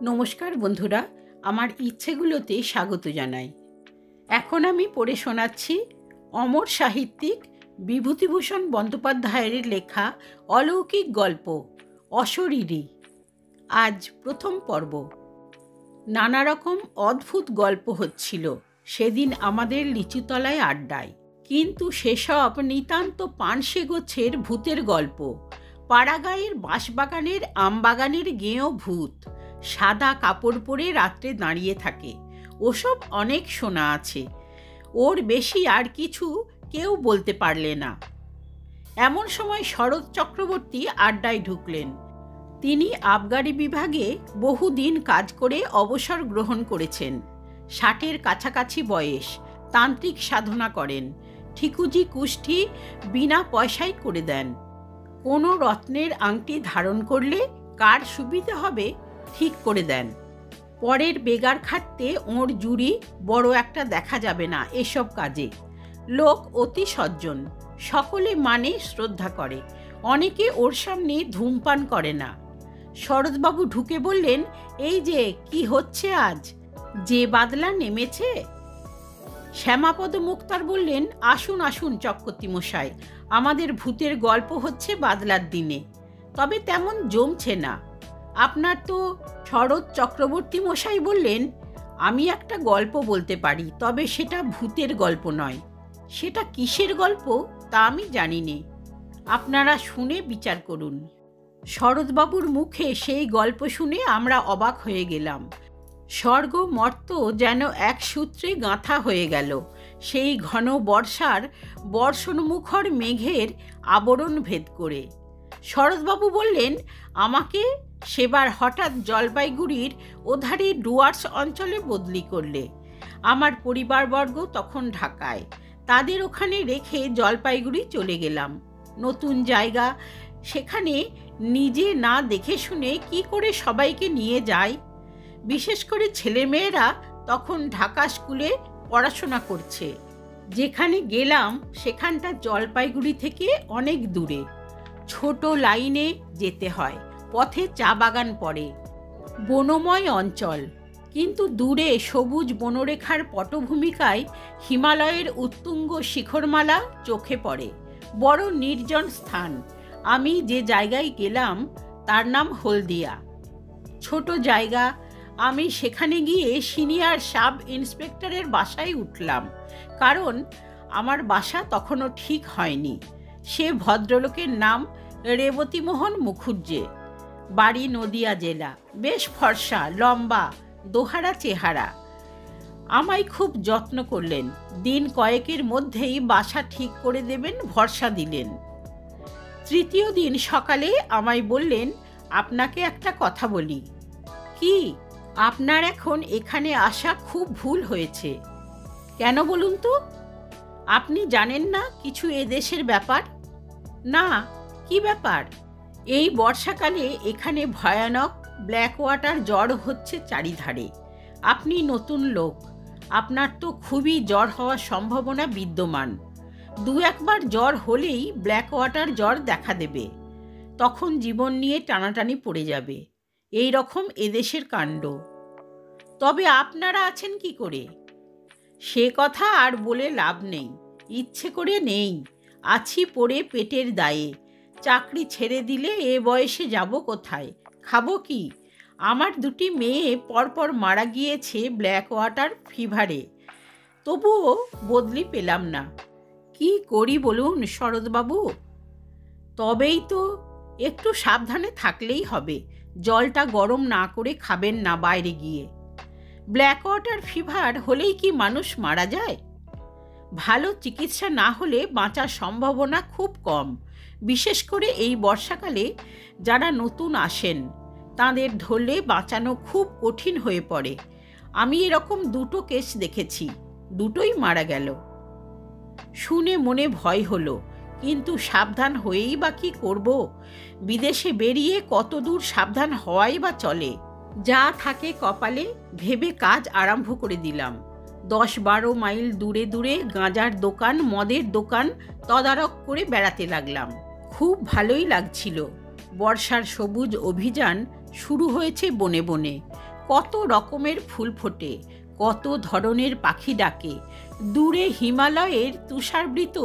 নমস্কার বন্ধুরা, আমার ইচ্ছেগুলোতে স্বাগত জানাই। এখন আমি পড়ে শোনাচ্ছি অমর সাহিত্যিক বিভূতিভূষণ বন্দ্যোপাধ্যায়ের লেখা অলৌকিক গল্প অশরীরী। আজ প্রথম পর্ব। নানা রকম অদ্ভুত গল্প হচ্ছিল সেদিন আমাদের লিচুতলায় আড্ডায়, কিন্তু সেসব নিতান্ত পানসে গোছের ভূতের গল্প। পাড়াগাঁয়ের বাঁশবাগানের আমবাগানের গেঁয়ো ভূত সাদা কাপড় পরে রাত্রে দাঁড়িয়ে থাকে, ওসব অনেক শোনা আছে। ওর বেশি আর কিছু কেউ বলতে পারলে না। এমন সময় শরৎ চক্রবর্তী আড্ডায় ঢুকলেন। তিনি আবগারি বিভাগে বহুদিন কাজ করে অবসর গ্রহণ করেছেন। 60-এর কাছাকাছি বয়স, তান্ত্রিক সাধনা করেন, ঠিকুজি কুষ্ঠি বিনা পয়সায় করে দেন। কোনো রত্নের আংটি ধারণ করলে কার সুবিধা হবে ঠিক করে দেন। পরের বেগার খাটতে ওর জুড়ি বড় একটা দেখা যাবে না এসব কাজে। লোক অতি সজ্জন, সকলে মানে শ্রদ্ধা করে, অনেকে ওর সামনে ধূমপান করে না। শরৎবাবু ঢুকে বললেন, এই যে কি হচ্ছে আজ, যে বাদলা নেমেছে। শ্যামাপদ মুক্তার বললেন, আসুন আসুন চক্রবর্তী মশাই, আমাদের ভূতের গল্প হচ্ছে বাদলার দিনে, তবে তেমন জমছে না। আপনার তো। শরৎ চক্রবর্তী মশাই বললেন, আমি একটা গল্প বলতে পারি, তবে সেটা ভূতের গল্প নয়। সেটা কিসের গল্প তা আমি জানি নে, আপনারা শুনে বিচার করুন। শরৎবাবুর মুখে সেই গল্প শুনে আমরা অবাক হয়ে গেলাম। স্বর্গ মর্ত যেন এক সূত্রে গাঁথা হয়ে গেল সেই ঘন বর্ষার বর্ষণমুখর মেঘের আবরণ ভেদ করে। শরৎবাবু বললেন, আমাকে সেবার হঠাৎ জলপাইগুড়ির ওধারে ডুয়ার্স অঞ্চলে বদলি করলে। আমার পরিবারবর্গ তখন ঢাকায়, তাদের ওখানে রেখে জলপাইগুড়ি চলে গেলাম। নতুন জায়গা, সেখানে নিজে না দেখে শুনে কি করে সবাইকে নিয়ে যায়। বিশেষ করে ছেলেমেয়েরা তখন ঢাকা স্কুলে পড়াশোনা করছে। যেখানে গেলাম সেখানটা জলপাইগুড়ি থেকে অনেক দূরে, ছোট লাইনে যেতে হয়, পথে চা বাগান পড়ে, বনময় অঞ্চল, কিন্তু দূরে সবুজ বনরেখার পটভূমিকায় হিমালয়ের উত্তুঙ্গ শিখরমালা চোখে পড়ে। বড় নির্জন স্থান। আমি যে জায়গায় গেলাম তার নাম হলদিয়া। ছোট জায়গা। আমি সেখানে গিয়ে সিনিয়র সাব ইন্সপেক্টরের বাসায় উঠলাম, কারণ আমার বাসা তখনও ঠিক হয়নি। সে ভদ্রলোকের নাম রেবতীমোহন মুখুজ্জে, বাড়ি নদিয়া জেলা, বেশ ফর্সা, লম্বা, দোহারা চেহারা। আমায় খুব যত্ন করলেন, দিন কয়েকের মধ্যেই বাসা ঠিক করে দেবেন ভরসা দিলেন। তৃতীয় দিন সকালে আমায় বললেন, আপনাকে একটা কথা বলি। কি? আপনার এখন এখানে আসা খুব ভুল হয়েছে। কেন বলুন তো? আপনি জানেন না কিছু এদেশের ব্যাপার? না, কি ব্যাপার? এই বর্ষাকালে এখানে ভয়ানক ব্ল্যাক ওয়াটার জ্বর হচ্ছে চারিধারে। আপনি নতুন লোক, আপনার তো খুবই জ্বর হওয়ার সম্ভাবনা বিদ্যমান। 2-1 বার জ্বর হলেই ব্ল্যাক ওয়াটার জ্বর দেখা দেবে, তখন জীবন নিয়ে টানাটানি পড়ে যাবে। এই রকম এদেশের কাণ্ড। তবে আপনারা আছেন কি করে? সে কথা আর বলে লাভ নেই, ইচ্ছে করে নেই, আছি পড়ে পেটের দায়ে। চাকরি ছেড়ে দিলে এ বয়সে যাব কোথায়, খাবো কি? আমার 2টি মেয়ে পরপর মারা গিয়েছে ব্ল্যাক ওয়াটার ফিভারে, তবুও বদলি পেলাম না। কি করি বলুন শরৎবাবু? তবেই তো একটু সাবধানে থাকলেই হবে। জলটা গরম না করে খাবেন না বাইরে গিয়ে। ব্ল্যাক ওয়াটার ফিভার হলেই কি মানুষ মারা যায়? ভালো চিকিৎসা না হলে বাঁচার সম্ভাবনা খুব কম। বিশেষ করে এই বর্ষাকালে যারা নতুন আসেন তাদের ধরলে বাঁচানো খুব কঠিন হয়ে পড়ে। আমি এরকম 2টো কেস দেখেছি, 2টোই মারা গেল। শুনে মনে ভয় হলো, কিন্তু সাবধান হয়েই বা কি করব? বিদেশে বেরিয়ে কত দূর সাবধান হওয়াই বা চলে? যা থাকে কপালে ভেবে কাজ আরম্ভ করে দিলাম। 10-12 মাইল দূরে দূরে গাঁজার দোকান, মদের দোকান তদারক করে বেড়াতে লাগলাম। খুব ভালোই লাগছিল। বর্ষার সবুজ অভিযান শুরু হয়েছে বনে বনে। কত রকমের ফুল ফোটে, কত ধরনের পাখি ডাকে। দূরে হিমালয়ের তুষারবৃত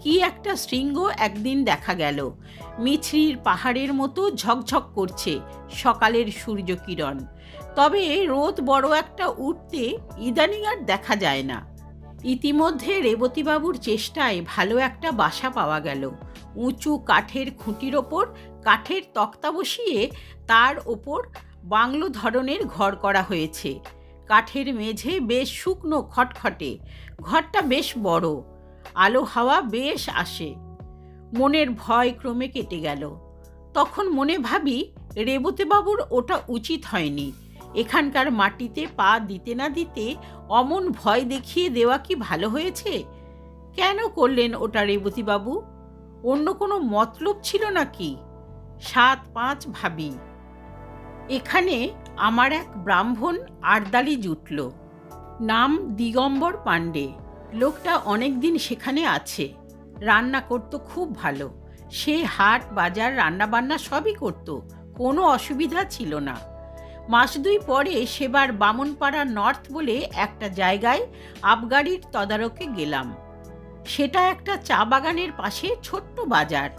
কি একটা শৃঙ্গ একদিন দেখা গেল। মিছরির পাহাড়ের মতো ঝকঝক করছে সকালের সূর্যকিরণ। তবে রোদ বড় একটা উঠতে ইদানিং আর দেখা যায় না। ইতিমধ্যে রেবতীবাবুর চেষ্টায় ভালো একটা বাসা পাওয়া গেল। উঁচু কাঠের খুঁটির ওপর কাঠের তক্তা বসিয়ে তার ওপর বাংলো ধরনের ঘর করা হয়েছে। কাঠের মেঝে বেশ শুকনো খটখটে, ঘরটা বেশ বড়, আলো হাওয়া বেশ আসে। মনের ভয় ক্রমে কেটে গেল। তখন মনে ভাবি, রেবতীবাবুর ওটা উচিত হয়নি। এখানকার মাটিতে পা দিতে না দিতে অমন ভয় দেখিয়ে দেওয়া কি ভালো হয়েছে? কেন করলেন ওটা রেবতীবাবু? অন্য কোনো মতলব ছিল নাকি? 7-5 ভাবি। এখানে আমার এক ব্রাহ্মণ আর্দালি জুটল, নাম দিগম্বর পাণ্ডে। লোকটা অনেক দিন সেখানে আছে। রান্না করতো খুব ভালো। সে হাট বাজার রান্নাবান্না সবই করত, কোনো অসুবিধা ছিল না। মাস 2 পরে সেবার বামনপাড়া নর্থ বলে একটা জায়গায় আবগারির তদারকে গেলাম। সেটা একটা চা বাগানের পাশে ছোট্ট বাজার।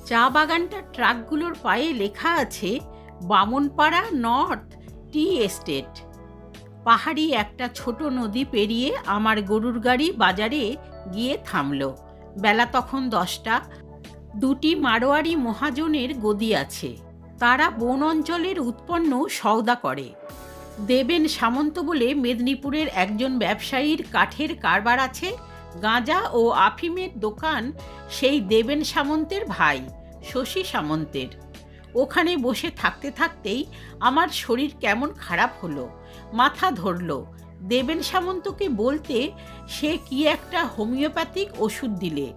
চা বাগানটার ট্রাকগুলোর পায়ে লেখা আছে বামনপাড়া নর্থ টি এস্টেট। পাহাড়ি একটা ছোট নদী পেরিয়ে আমার গরুর গাড়ি বাজারে গিয়ে থামল। বেলা তখন 10টা। 2টি মারোয়ারি মহাজনের গদি আছে। তারা বন অঞ্চলের উৎপন্ন সওদা করে। দেবেন সামন্ত বলে মেদিনীপুরের একজন ব্যবসায়ীর কাঠের কারবার আছে। গাঁজা ও আফিমের দোকান সেই দেবেন সামন্তের ভাই শশী সামন্তের। ওখানে বসে থাকতে থাকতেই আমার শরীর কেমন খারাপ হলো, মাথা ধরল। দেবেন সামন্তকে বলতে সে কি একটা হোমিওপ্যাথিক ওষুধ দিলে,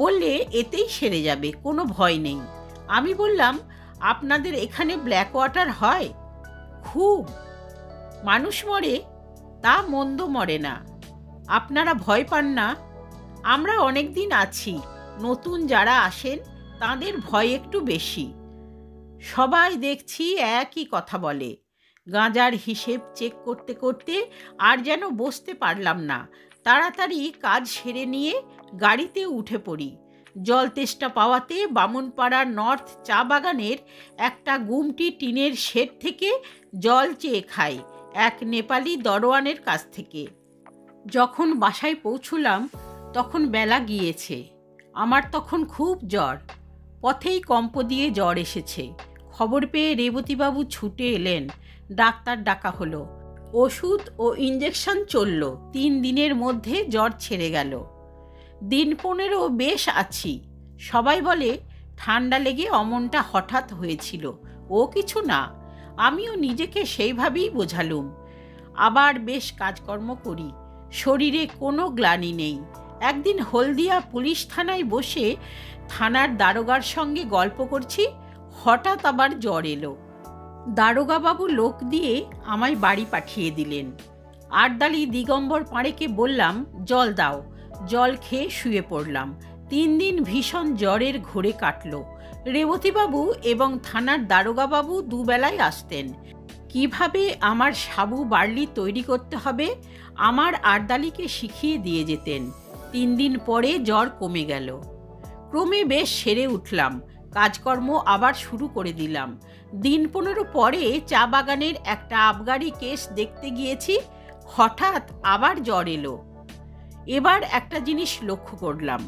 বললে এতেই সেরে যাবে, কোনো ভয় নেই। আমি বললাম, আপনাদের এখানে ব্ল্যাক ওয়াটার হয়? খুব। মানুষ মরে? তা মন্দ মরে না। আপনারা ভয় পান না? আমরা অনেক দিন আছি, নতুন যারা আসেন তাদের ভয় একটু বেশি। সবাই দেখছি একই কথা বলে। গাঁজার হিসেব চেক করতে করতে আর যেন বসতে পারলাম না। তাড়াতাড়ি কাজ সেরে নিয়ে গাড়িতে উঠে পড়ি। জল তেষ্টা পাওয়াতে বামনপাড়ার নর্থ চা বাগানের একটা গুমটি টিনের শেড থেকে জল চেয়ে খাই এক নেপালি দরোয়ানের কাছ থেকে। যখন বাসায় পৌঁছলাম তখন বেলা গিয়েছে। আমার তখন খুব জ্বর। পথেই কম্প দিয়ে জ্বর এসেছে। খবর পেয়ে রেবতীবাবু ছুটে এলেন। ডাক্তার ডাকা হলো। ওষুধ ও ইঞ্জেকশন চলল। 3 দিনের মধ্যে জ্বর ছেড়ে গেল। দিন 15 বেশ আছি। সবাই বলে ঠান্ডা লেগে অমনটা হঠাৎ হয়েছিল, ও কিছু না। আমিও নিজেকে সেইভাবেই বোঝালুম। আবার বেশ কাজকর্ম করি, শরীরে কোনো গ্লানি নেই। একদিন হলদিয়া পুলিশ থানায় বসে থানার দারোগার সঙ্গে গল্প করছি, হঠাৎ আবার জ্বর এলো। দারোগাবাবু লোক দিয়ে আমায় বাড়ি পাঠিয়ে দিলেন। আর্দালি দিগম্বর পাঁড়েকে বললাম, জল দাও। জল খেয়ে শুয়ে পড়লাম। 3 দিন ভীষণ জ্বরের ঘোরে কাটল। রেবতীবাবু এবং থানার দারোগাবাবু দুবেলায় আসতেন। কিভাবে আমার সাবু বার্লি তৈরি করতে হবে আমার আর্দালিকে শিখিয়ে দিয়ে যেতেন। 3 দিন পরে জ্বর কমে গেল। ক্রমে বেশ সেরে উঠলাম। কাজকর্ম আবার শুরু করে দিলাম। দিন 15 পরে চা বাগানের একটা আবগারি কেস দেখতে গিয়েছি। হঠাৎ আবার জ্বর এলো। এবার একটা জিনিস লক্ষ্য করলাম,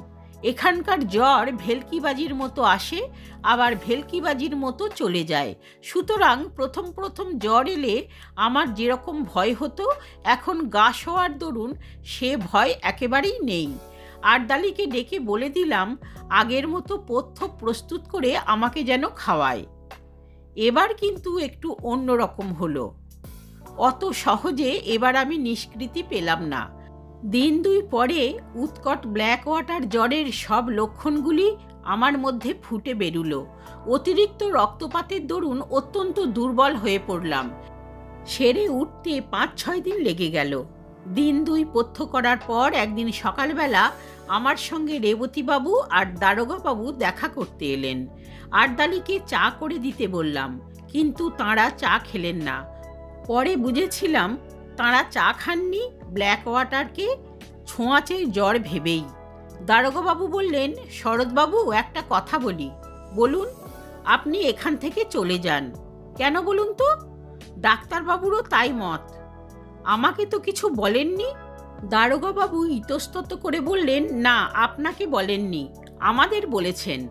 এখানকার জ্বর ভেলকিবাজির মতো আসে, আবার ভেলকিবাজির মতো চলে যায়। সুতরাং প্রথম প্রথম জ্বর এলে আমার যেরকম ভয় হতো, এখন গা শোয়ার দরুন সে ভয় একেবারেই নেই। আর্দালিকে ডেকে বলে দিলাম আগের মতো পথ্য প্রস্তুত করে আমাকে যেন খাওয়ায়। এবার কিন্তু একটু অন্যরকম হলো। অত সহজে এবার আমি নিষ্কৃতি পেলাম না। দিন 2 পরে উৎকট ব্ল্যাক ওয়াটার জ্বরের সব লক্ষণগুলি আমার মধ্যে ফুটে বেরুলো। অতিরিক্ত রক্তপাতের দরুন অত্যন্ত দুর্বল হয়ে পড়লাম। সেরে উঠতে 5-6 দিন লেগে গেল। দিন 2 পথ্য করার পর একদিন সকালবেলা আমার সঙ্গে রেবতীবাবু আর দারোগাবাবু দেখা করতে এলেন। আর্দালিকে চা করে দিতে বললাম, কিন্তু তাঁরা চা খেলেন না। পরে বুঝেছিলাম তাঁরা চা খাননি ব্ল্যাক ওয়াটারকে ছোঁয়াচের জ্বর ভেবেই। দারোগাবাবু বললেন, শরৎবাবু, একটা কথা বলি। বলুন। আপনি এখান থেকে চলে যান। কেন বলুন তো? ডাক্তারবাবুরও তাই মত। আমাকে তো কিছু বলেননি। দারোগাবাবু ইতস্তত করে বললেন, না, আপনাকে বলেননি, আমাদের বলেছেন।